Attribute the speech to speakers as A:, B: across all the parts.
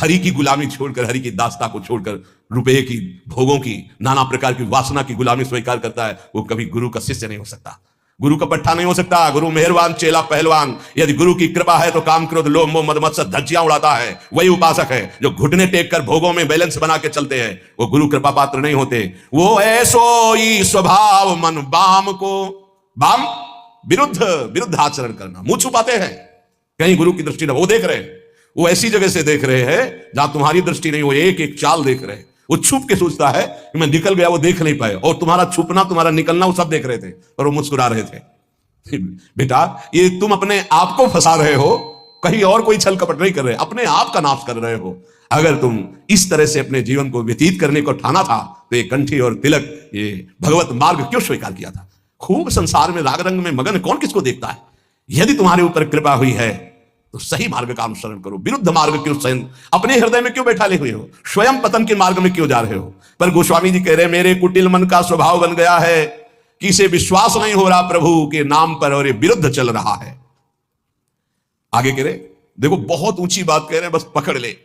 A: हरि की गुलामी छोड़कर, हरि की दास्ता को छोड़कर रुपये की, भोगों की, नाना प्रकार की वासना की गुलामी स्वीकार करता है, वो कभी गुरु का शिष्य नहीं हो सकता, गुरु का पट्टा नहीं हो सकता। गुरु मेहरबान, चेला पहलवान। यदि गुरु की कृपा है तो काम, क्रोध, लोभ, मोह, मद, मत्सर धज्जियां उड़ाता है। वही उपासक है जो घुटने टेक कर भोगों में बैलेंस बना के चलते हैं, वो गुरु कृपा पात्र नहीं होते। वो ऐसो ही स्वभाव मन बाम को, बाम विरुद्ध आचरण करना, मुंह छुपाते हैं, कहीं गुरु की दृष्टि ना, वो देख रहे हैं, वो ऐसी जगह से देख रहे हैं जहां तुम्हारी दृष्टि नहीं, वो एक एक चाल देख रहे हैं। वो छुप के सोचता है कि मैं निकल गया, वो देख नहीं पाए, और तुम्हारा छुपना, तुम्हारा निकलना वो सब देख रहे थे और वो मुस्कुरा रहे थे। बेटा, ये तुम अपने आप को फंसा रहे हो, कहीं और कोई छल कपट नहीं कर रहे, अपने आप का नाश कर रहे हो। अगर तुम इस तरह से अपने जीवन को व्यतीत करने को ठाना था तो ये कंठी और तिलक, ये भगवत मार्ग क्यों स्वीकार किया था? खूब संसार में राग रंग में मगन कौन किसको देखता है? यदि तुम्हारे ऊपर कृपा हुई है तो सही मार्ग का अनुसरण करो, विरुद्ध मार्ग क्यों स्वयं अपने हृदय में क्यों बैठा ले हुए हो? स्वयं पतन के मार्ग में क्यों जा रहे हो? पर गोस्वामी जी कह रहे, मेरे कुटिल मन का स्वभाव बन गया है कि इसे विश्वास नहीं हो रहा प्रभु के नाम पर, और ये विरुद्ध चल रहा है। आगे कह रहे, देखो बहुत ऊंची बात कह रहे हैं, बस पकड़ ले।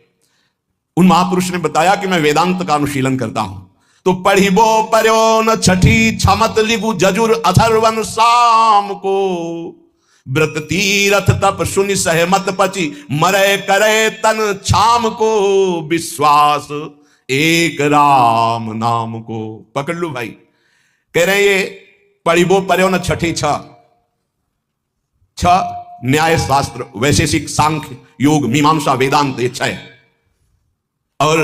A: उन महापुरुष ने बताया कि मैं वेदांत का अनुशीलन करता हूं, तो पढ़िबो पर्यो न छठी छमत लिगु जजुर अथर्वन शाम को, व्रत तीरथ तप सुनि सहमत पची मरे करे तन छाम को, विश्वास एक राम नाम को। पकड़ लो भाई। कह रहे ये पढ़िबो पर्यो न छठी छ न्याय शास्त्र, वैशेषिक, सांख्य, योग, मीमांसा, वेदांत, ये छह, और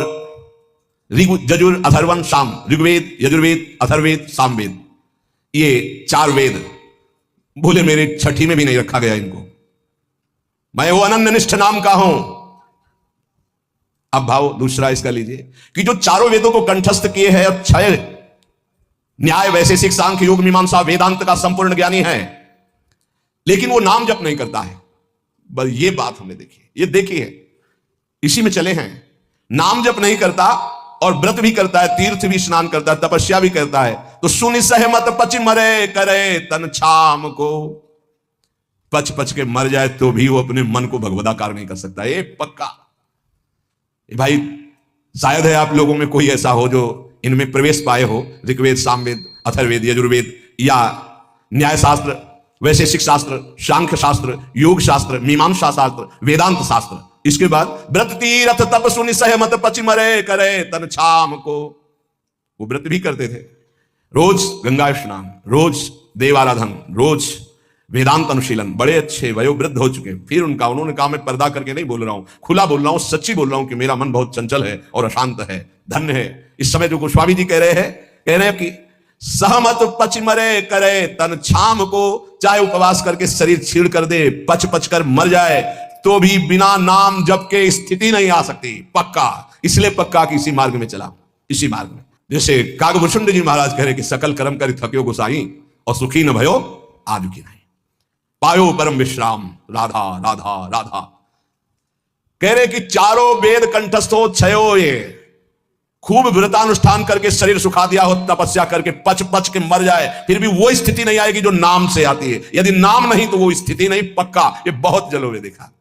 A: ऋग यजुर अथर्वन साम, ऋग्वेद, यजुर्वेद, अथर्वेद, सामवेद, ये चार वेद। बोले मेरे छठी में भी नहीं रखा गया इनको, मैं वो अनन्य निष्ठ नाम का हूं। अब भाव दूसरा इसका लीजिए कि जो चारों वेदों को कंठस्थ किए हैं और छह न्याय, वैशेषिक, सांख्य, योग, मीमांसा, वेदांत का संपूर्ण ज्ञानी है, लेकिन वो नाम जप नहीं करता है। बस ये बात हमने देखी, ये देखी है, इसी में चले हैं। नाम जप नहीं करता और व्रत भी करता है, तीर्थ भी स्नान करता है, तपस्या भी करता है, तो सुनि सहमत पच मरे करे तन छाम को। पच पच के मर जाए तो भी वो अपने मन को भगवदाकार नहीं कर सकता, ये पक्का। भाई शायद है आप लोगों में कोई ऐसा हो जो इनमें प्रवेश पाए हो, ऋग्वेद, सामवेद, अथर्वेद, यजुर्वेद, या न्याय शास्त्र, वैशेषिक शास्त्र, सांख्य शास्त्र, योग शास्त्र, मीमांसा शास्त्र, वेदांत शास्त्र। इसके बाद व्रत तीरथ तप सुनि सहमत पचि मरे करे तन छाम को। वो व्रत भी करते थे, रोज गंगा स्नान, रोज देवाराधन, रोज वेदांत अनुशीलन, बड़े अच्छे वयोवृद्ध हो चुके। फिर उन्होंने कहा, मैं पर्दा करके नहीं बोल रहा हूं, खुला बोल रहा हूं, सच्ची बोल रहा हूं कि मेरा मन बहुत चंचल है और अशांत है, धन्य है। इस समय जो गोस्वामी जी कह रहे हैं कि सहमत पच मरे करे तन छाम को, चाहे उपवास करके शरीर छीड़ कर दे, पच पच कर मर जाए, तो भी बिना नाम जप के स्थिति नहीं आ सकती। पक्का, इसलिए पक्का कि इसी मार्ग में चला, इसी मार्ग में। जैसे कागभूषुंड जी महाराज कह रहे कि सकल कर्म करि थक्यो गोसाई, और सुखी न भयो आजु की नहीं, पायो परम विश्राम राधा राधा राधा। कह रहे कि चारों वेद कंठस्थ हो, छयो ये खूब व्रतानुष्ठान करके शरीर सुखा दिया हो, तपस्या करके पच पच के मर जाए, फिर भी वो स्थिति नहीं आएगी जो नाम से आती है। यदि नाम नहीं तो वो स्थिति नहीं, पक्का। ये बहुत जलों में देखा।